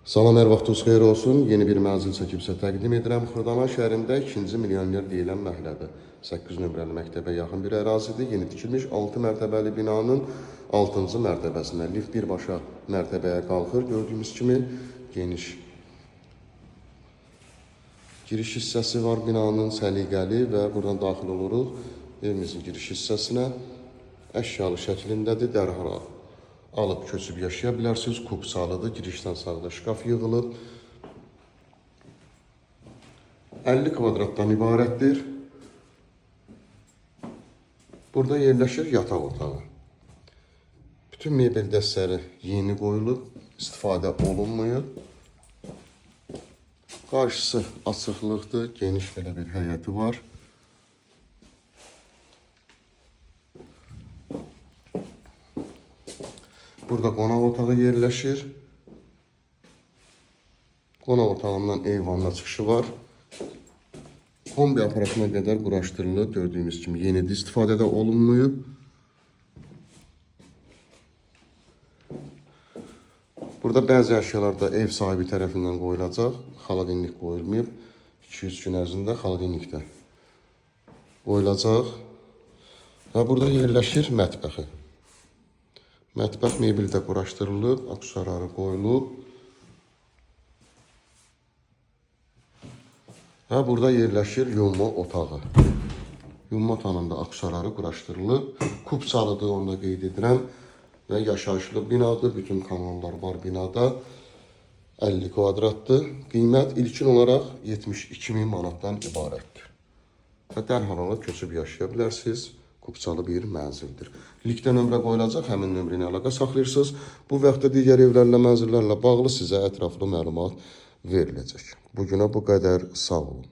Salam, hər vaxtınız xeyir olsun. Yeni bir mənzil çəkib sizə təqdim edirəm. Xırdalan şəhərində 2-ci milyoner deyilən məhəllədə 8 nömrəli məktəbə yaxın bir ərazidir. Yeni tikilmiş 6 mərtəbəli binanın 6-cı mərtəbəsində lift birbaşa mərtəbəyə qalxır. Gördüyümüz kimi geniş giriş hissəsi var binanın, səliqəli və buradan daxil oluruq. Evimizin giriş hissəsinə əşyalı şəklindədir. Dərhal alıb köçüb yaşaya bilərsiniz. Kupsalıdır. Girişdən sağda şkaf yığılıb. 50 kvadratdan ibarətdir. Burada yerləşir yataq otağı. Bütün mebel dəstələri yeni qoyulub, istifadə olunmuyor. Qarşısı açıqlıqdır. Geniş belə bir həyəti var. Burada qonaq otağı yerləşir. Qonaq otağından eyvanına çıxışı var. Kombi aparatına qədər quraşdırılıb. Gördüyümüz kimi yenidir, istifadədə olunmuyor. Burada bəzi əşyalar da ev sahibi tərəfindən qoyulacaq. Xaladenlik qoyulmayıb. 200 gün ərzində xaladenlikdə qoyulacaq. Və burada yerləşir mətbəxi. Mətbəx mebeli də quraşdırılıb, aksesuarları qoyulub. Və burada yerləşir yumma otağı. Yumma otağının da aksesuarları quraşdırılıb. Kupsalıdır, onu da qeyd edirəm. Və yaşayışlı binadır. Bütün kanallar var binada. 50 kvadratdır. Qiymət ilkin olaraq 72.000 manatdan ibarətdir. Və dərhal alıb köçüb yaşaya bilərsiniz. Kupsalı bir mənzildir. Linkdə nömrə qoyulacaq, həmin nömrə ilə əlaqə saxlayırsınız. Bu və yaxud da digər evlərlə, mənzillərlə bağlı sizə ətraflı məlumat veriləcək. Bugünə bu qədər, sağ olun.